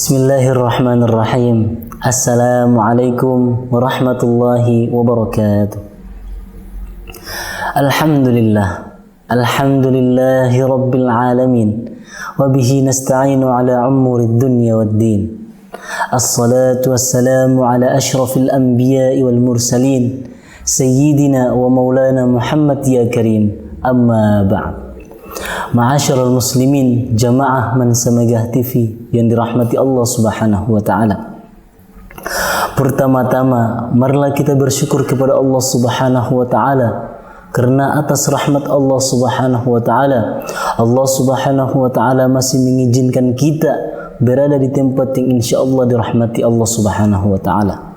Bismillahirrahmanirrahim. Assalamualaikum warahmatullahi wabarakatuh. Alhamdulillahi rabbil alamin. Wabihi nasta'inu ala umurid dunya waddin. Assalatu wassalamu ala ashrafil anbiya'i wal mursalin. Sayyidina wa maulana Muhammad ya karim. Amma ba'd. Ma'asyiral muslimin, jamaah Mansamegah TV yang dirahmati Allah Subhanahu wa taala. Pertama-tama, marilah kita bersyukur kepada Allah Subhanahu wa taala karena atas rahmat Allah Subhanahu wa taala, Allah Subhanahu wa taala masih mengizinkan kita berada di tempat yang insyaallah dirahmati Allah Subhanahu wa taala.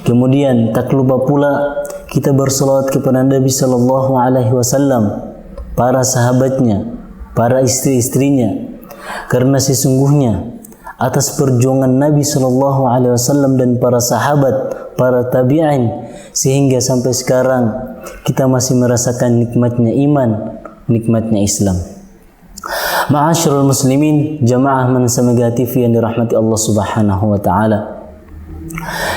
Kemudian tak lupa pula kita berselawat kepada Nabi sallallahu alaihi wasallam, para sahabatnya, para istri-istrinya, karena sesungguhnya atas perjuangan Nabi sallallahu alaihi wasallam dan para sahabat, para tabi'in, sehingga sampai sekarang kita masih merasakan nikmatnya iman, nikmatnya Islam. Ma'asyiral muslimin, jamaah Mansamegah TV yang dirahmati Allah Subhanahu wa taala.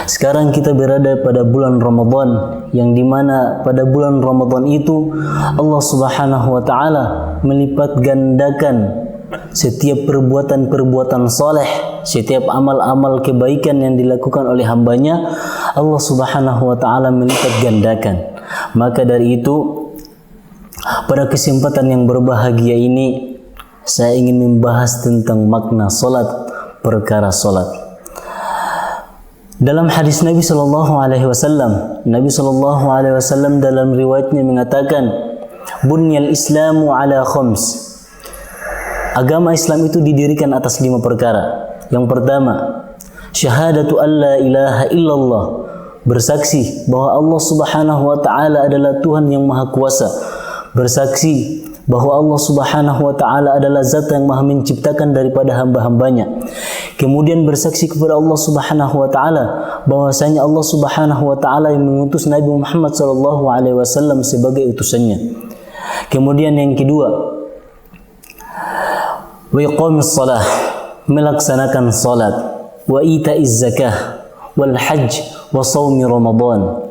Sekarang kita berada pada bulan Ramadan, yang dimana pada bulan Ramadan itu Allah Subhanahu wa taala melipat gandakan setiap perbuatan-perbuatan saleh, setiap amal-amal kebaikan yang dilakukan oleh hambanya, Allah Subhanahu wa taala melipat gandakan. Maka dari itu, pada kesempatan yang berbahagia ini, saya ingin membahas tentang makna salat, perkara salat. Dalam hadis Nabi sallallahu alaihi wasallam, Nabi sallallahu alaihi wasallam dalam riwayatnya mengatakan, "Bunyal Islamu ala khams." Agama Islam itu didirikan atas 5 perkara. Yang pertama, syahadatu alla ilaha illallah, bersaksi bahwa Allah Subhanahu wa taala adalah Tuhan yang Maha Kuasa, bersaksi bahwa Allah Subhanahu wa taala adalah zat yang Maha menciptakan daripada hamba-hambanya. Kemudian bersaksi kepada Allah Subhanahu wa taala bahwasanya Allah Subhanahu wa taala yang mengutus Nabi Muhammad sallallahu alaihi wasallam sebagai utusannya. Kemudian yang kedua, wa iqamis shalah, melaksanakan salat, wa itaiz zakah, wal hajj, wa shaumi ramadan.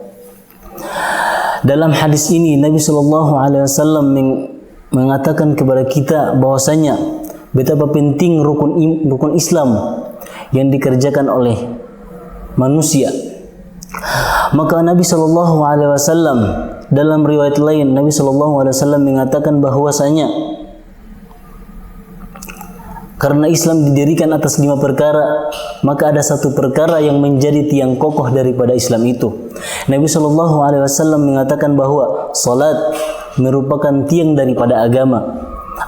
Dalam hadis ini Nabi sallallahu alaihi wasallam mengatakan kepada kita bahwasanya betapa penting rukun Islam yang dikerjakan oleh manusia. Maka Nabi sallallahu alaihi wasallam dalam riwayat lain, Nabi sallallahu alaihi wasallam mengatakan bahwasanya karena Islam didirikan atas 5 perkara, maka ada 1 perkara yang menjadi tiang kokoh daripada Islam itu. Nabi sallallahu alaihi wasallam mengatakan bahwa salat merupakan tiang daripada agama.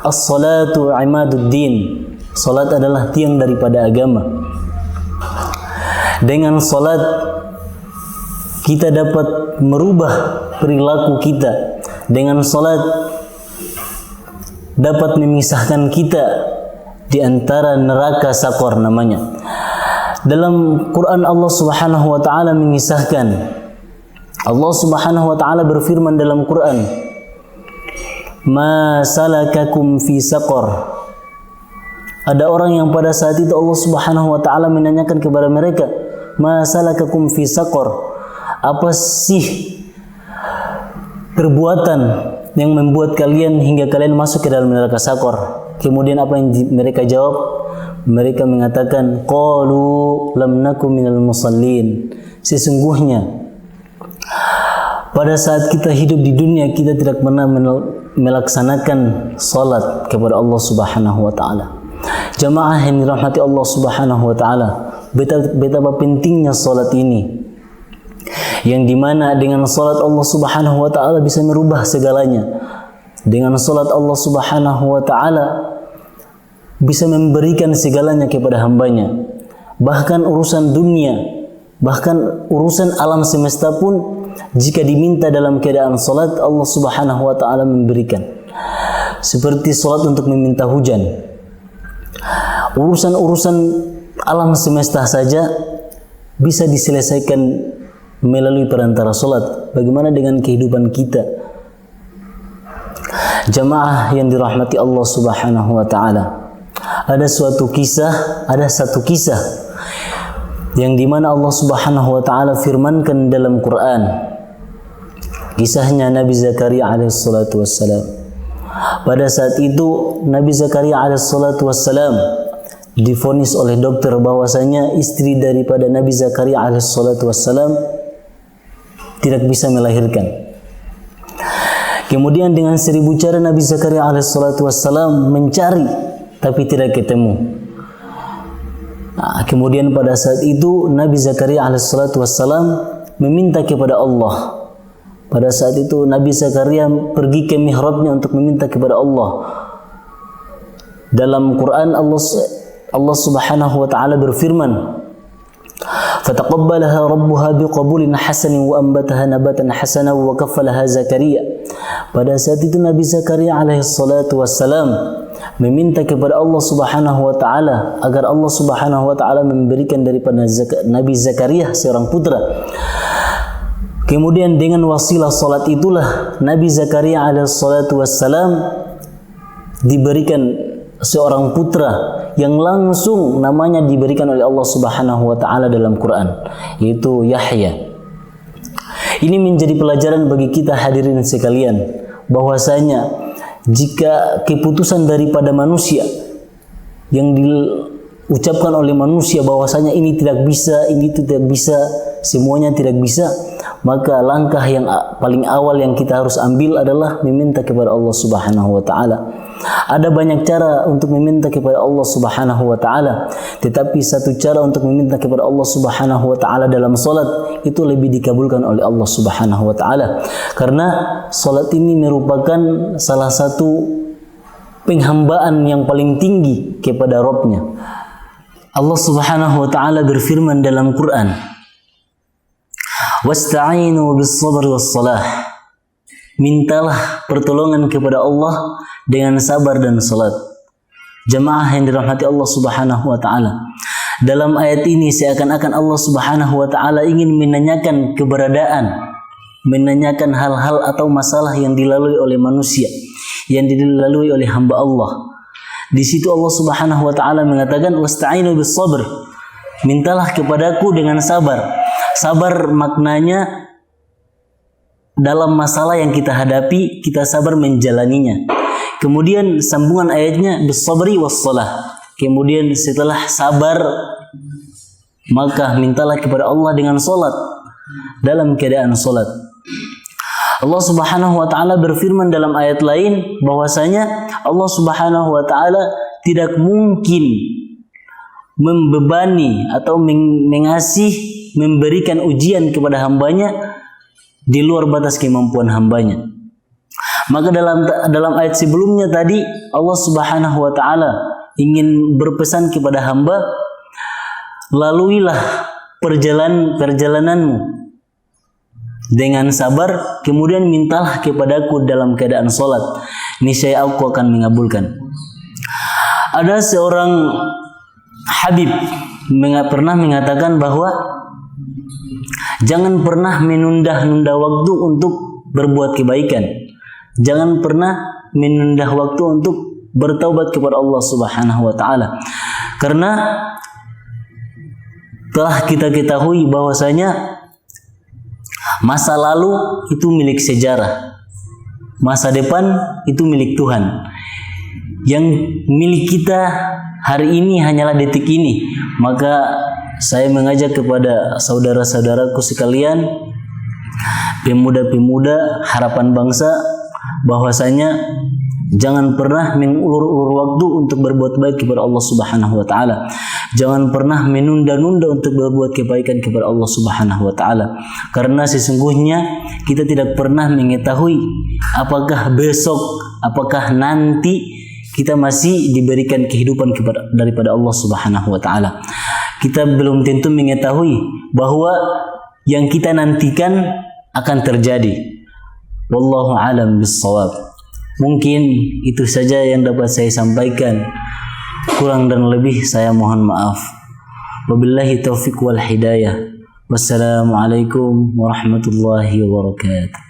As-salatu imaduddin. Salat adalah tiang daripada agama. Dengan salat kita dapat merubah perilaku kita. Dengan salat dapat memisahkan kita di antara neraka Saqar namanya. Dalam Quran Allah Subhanahu wa taala mengisahkan, Allah Subhanahu wa taala berfirman dalam Quran, "Ma salakakum fi saqar." Ada orang yang pada saat itu Allah Subhanahu wa taala menanyakan kepada mereka, "Ma salakakum fi saqar?" Apa sih perbuatan yang membuat kalian hingga kalian masuk ke dalam neraka Saqar? Kemudian apa yang mereka jawab? Mereka mengatakan, qalu lam nakum minal musallin. Sesungguhnya pada saat kita hidup di dunia, kita tidak pernah melaksanakan salat kepada Allah Subhanahu wa taala. Jamaah yang dirahmati Allah Subhanahu wa taala, betapa pentingnya salat ini. Yang dimana dengan salat Allah Subhanahu wa taala bisa merubah segalanya. Dengan salat Allah Subhanahu wa taala bisa memberikan segalanya kepada hambanya. Bahkan urusan dunia, bahkan urusan alam semesta pun jika diminta dalam keadaan salat, Allah Subhanahu wa taala memberikan. Seperti salat untuk meminta hujan. Urusan-urusan alam semesta saja bisa diselesaikan melalui perantara salat. Bagaimana dengan kehidupan kita? Jamaah yang dirahmati Allah Subhanahu wa taala, ada satu kisah yang dimana Allah Subhanahu wa Ta'ala firmankan dalam Quran. Kisahnya Nabi Zakaria alaihissalatu wassalam. Pada saat itu Nabi Zakaria alaihissalatu wassalam divonis oleh dokter bahwasanya istri daripada Nabi Zakaria alaihissalatu wassalam tidak bisa melahirkan. Kemudian dengan 1000 cara Nabi Zakaria alaihissalatu wassalam mencari tapi tidak ketemu. Kemudian pada saat itu Nabi Zakaria alaihissalatu wassalam meminta kepada Allah. Pada saat itu Nabi Zakaria pergi ke mihrabnya untuk meminta kepada Allah. Dalam Quran Allah Subhanahu wa Ta'ala berfirman, "Fataqabbalaha rabbuha biqabulin hasanin wa anbataha nabatan hasanan wa kaffalaha Zakaria." Pada saat itu Nabi Zakaria alaihissalatu wassalam meminta kepada Allah Subhanahu wa Ta'ala agar Allah Subhanahu wa Ta'ala memberikan daripada Nabi Zakaria seorang putra. Kemudian dengan wasilah salat itulah Nabi Zakaria alaihissalatu wassalam diberikan seorang putra yang langsung namanya diberikan oleh Allah Subhanahu wa Ta'ala dalam Quran, yaitu Yahya. Ini menjadi pelajaran bagi kita hadirin sekalian, bahwasanya jika keputusan daripada manusia yang diucapkan oleh manusia bahwasanya ini tidak bisa, ini tidak bisa, semuanya tidak bisa, maka langkah yang paling awal yang kita harus ambil adalah meminta kepada Allah Subhanahu wa Ta'ala. Ada banyak cara untuk meminta kepada Allah Subhanahu wa Ta'ala, tetapi satu cara untuk meminta kepada Allah Subhanahu wa Ta'ala dalam salat itu lebih dikabulkan oleh Allah Subhanahu wa Ta'ala, karena salat ini merupakan salah satu penghambaan yang paling tinggi kepada Rabb-Nya. Allah Subhanahu wa Ta'ala berfirman dalam Quran, "Wasta'inu bis-sabri was-salah." Mintalah pertolongan kepada Allah dengan sabar dan salat. Jemaah yang dirahmati Allah Subhanahu wa Ta'ala, dalam ayat ini seakan-akan Allah Subhanahu wa Ta'ala ingin menanyakan keberadaan, menanyakan hal-hal atau masalah yang dilalui oleh manusia, yang dilalui oleh hamba Allah. Di situ Allah Subhanahu wa Ta'ala mengatakan, "Wasta'inu bis-sabr." Mintalah kepadaku dengan sabar. Sabar maknanya dalam masalah yang kita hadapi, kita sabar menjalaninya. Kemudian sambungan ayatnya bis-sabri was-salah. Kemudian setelah sabar, maka mintalah kepada Allah dengan salat, dalam keadaan salat. Allah Subhanahu wa Ta'ala berfirman dalam ayat lain bahwasanya Allah Subhanahu wa Ta'ala tidak mungkin membebani atau memberikan ujian kepada hambanya di luar batas kemampuan hambanya. Maka dalam ayat sebelumnya tadi Allah Subhanahu wa Ta'ala ingin berpesan kepada hamba, laluilah perjalananmu dengan sabar, kemudian mintalah kepadaku dalam keadaan salat, niscaya aku akan mengabulkan. Ada seorang Habib pernah mengatakan bahwa jangan pernah menunda-nunda waktu untuk berbuat kebaikan. Jangan pernah menunda waktu untuk bertaubat kepada Allah Subhanahu wa Ta'ala. Karena telah kita ketahui bahwasanya masa lalu itu milik sejarah, masa depan itu milik Tuhan. Yang milik kita hari ini hanyalah detik ini. Maka saya mengajak kepada saudara-saudaraku sekalian, pemuda-pemuda harapan bangsa, bahwasanya jangan pernah mengulur-ulur waktu untuk berbuat baik kepada Allah Subhanahu wa Ta'ala. Jangan pernah menunda-nunda untuk berbuat kebaikan kepada Allah Subhanahu wa Ta'ala. Karena sesungguhnya kita tidak pernah mengetahui apakah besok, apakah nanti kita masih diberikan kehidupan daripada Allah Subhanahu wa Ta'ala. Kita belum tentu mengetahui bahwa yang kita nantikan akan terjadi. Wallahu a'lam bis-shawab. Mungkin itu saja yang dapat saya sampaikan. Kurang dan lebih saya mohon maaf. Wabillahi taufiq wal hidayah. Wassalamualaikum warahmatullahi wabarakatuh.